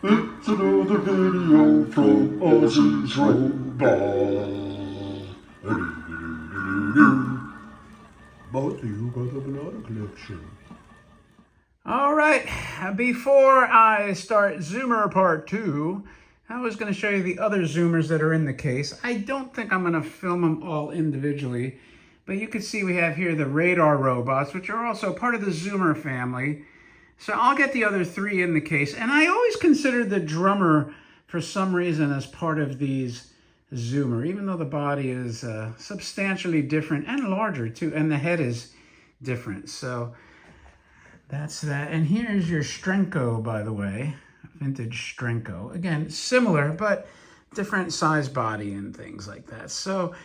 It's another video from Ozzy's Robot. Brought to you by the Banana Collection. All right, before I start Zoomer Part 2, I was going to show you the other Zoomers that are in the case. I don't think I'm going to film them all individually, but you can see we have here the radar robots, which are also part of the Zoomer family. So I'll get the other three in the case. And I always considered the drummer, for some reason, as part of these Zoomer, even though the body is substantially different and larger too, and the head is different. So that's that. And here's your Strenko, by the way, vintage Strenko. Again, similar, but different size body and things like that. So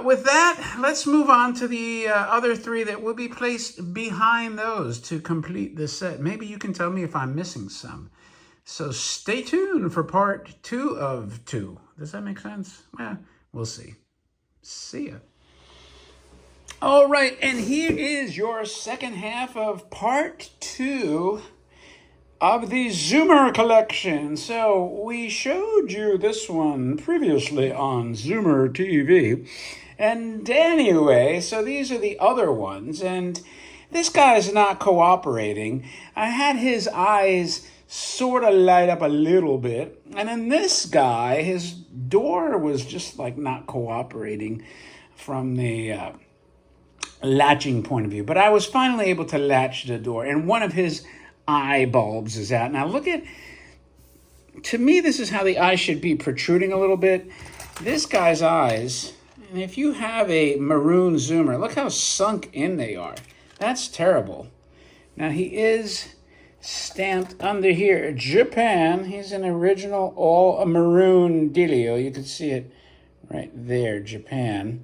with that, let's move on to the other three that will be placed behind those to complete this set. Maybe you can tell me if I'm missing some. So stay tuned for part 2 of 2. Does that make sense? Well, we'll see. See ya. All right, and here is your second half of part 2 of the Zoomer collection. So we showed you this one previously on Zoomer TV. And anyway, so these are the other ones. And this guy's not cooperating. I had his eyes sort of light up a little bit. And then this guy, his door was just like not cooperating from the latching point of view. But I was finally able to latch the door. And one of his eye bulbs is out. Now look at, to me, this is how the eye should be protruding a little bit. This guy's eyes, and if you have a maroon Zoomer, look how sunk in they are. That's terrible. Now he is stamped under here, Japan. He's an original all maroon dealio. You can see it right there, Japan.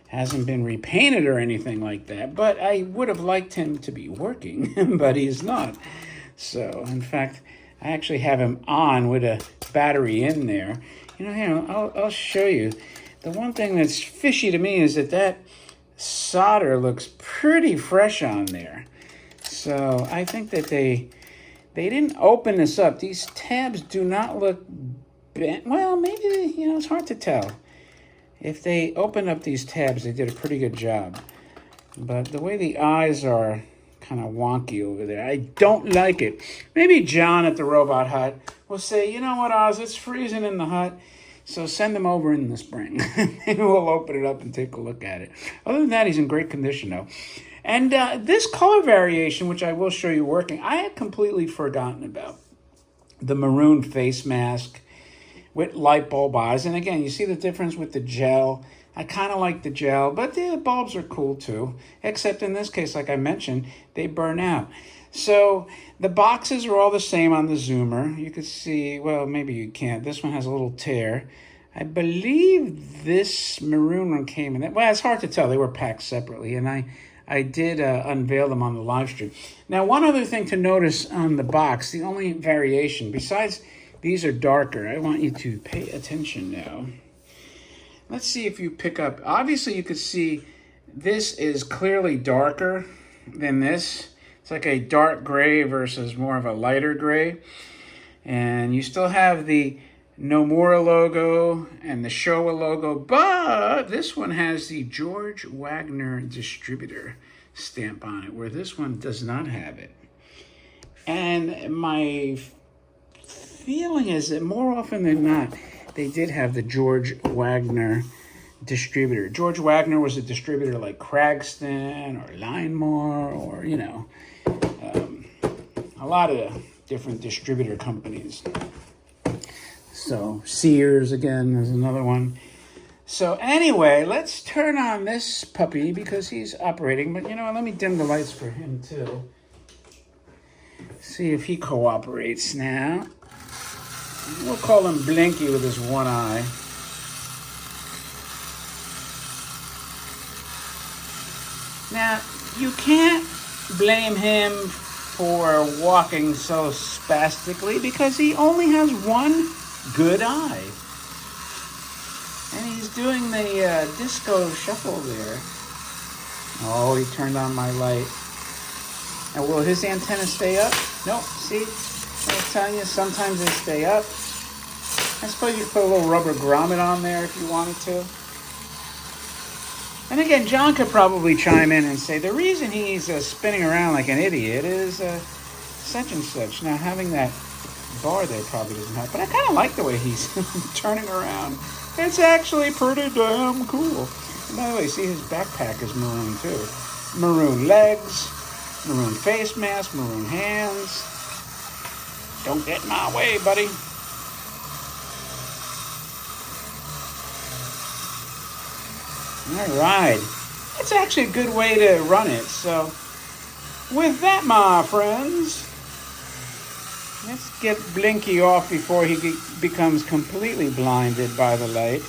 Hasn't been repainted or anything like that, but I would have liked him to be working, but he's not. So, in fact, I actually have him on with a battery in there. You know, here, I'll show you. The one thing that's fishy to me is that solder looks pretty fresh on there. So, I think that they didn't open this up. These tabs do not look bent. Well, maybe, it's hard to tell. If they opened up these tabs, they did a pretty good job. But the way the eyes are kind of wonky over there, I don't like it. Maybe John at the Robot Hut will say, you know what, Oz, it's freezing in the hut, so send him over in the spring. Maybe we'll open it up and take a look at it. Other than that, he's in great condition, though. And this color variation, which I will show you working, I had completely forgotten about. The maroon face mask with light bulb eyes. And again, you see the difference with the gel. I kind of like the gel, but the bulbs are cool too. Except in this case, like I mentioned, they burn out. So the boxes are all the same on the Zoomer. You can see, well, maybe you can't. This one has a little tear. I believe this maroon one came in. Well, it's hard to tell. They were packed separately, and I did unveil them on the live stream. Now, one other thing to notice on the box, the only variation, besides these are darker. I want you to pay attention now. Let's see if you pick up. Obviously, you could see this is clearly darker than this. It's like a dark gray versus more of a lighter gray. And you still have the Nomura logo and the Showa logo, but this one has the George Wagner distributor stamp on it, where this one does not have it. And my feeling is that more often than not, they did have the George Wagner distributor. George Wagner was a distributor like Cragston or Linemore or, a lot of different distributor companies. So Sears, again, is another one. So anyway, let's turn on this puppy because he's operating. But, let me dim the lights for him, too. See if he cooperates now. We'll call him Blinky with his one eye. Now, you can't blame him for walking so spastically because he only has one good eye. And he's doing the disco shuffle there. Oh, he turned on my light. And will his antenna stay up? Nope, see? I was telling you, sometimes they stay up. I suppose you could put a little rubber grommet on there if you wanted to. And again, John could probably chime in and say the reason he's spinning around like an idiot is such and such. Now, having that bar there probably doesn't help, but I kind of like the way he's turning around. It's actually pretty damn cool. And by the way, see, his backpack is maroon too. Maroon legs, maroon face mask, maroon hands. Don't get in my way, buddy. All right. It's actually a good way to run it. So, with that, my friends, let's get Blinky off before he becomes completely blinded by the light.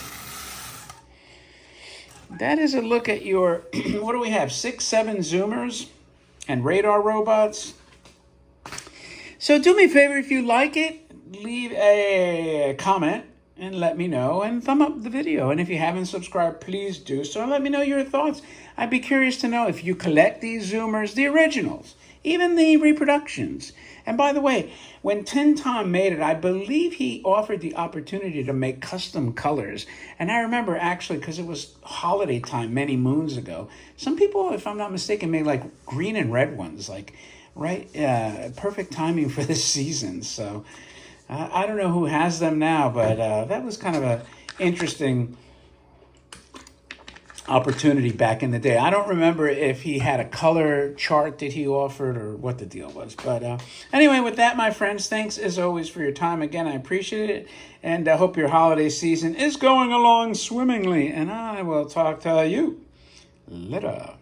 That is a look at your, what do we have, 6, 7 zoomers and radar robots. So do me a favor, if you like it, leave a comment and let me know, and thumb up the video. And if you haven't subscribed, please do so. Let me know your thoughts. I'd be curious to know if you collect these zoomers, the originals, even the reproductions. And by the way, when Tin Tom made it, I believe he offered the opportunity to make custom colors. And I remember actually, because it was holiday time many moons ago, some people, if I'm not mistaken, made like green and red ones, like perfect timing for this season. So I don't know who has them now, but that was kind of an interesting opportunity back in the day. I don't remember if he had a color chart that he offered or what the deal was. But anyway, with that, my friends, thanks as always for your time. Again, I appreciate it. And I hope your holiday season is going along swimmingly. And I will talk to you later.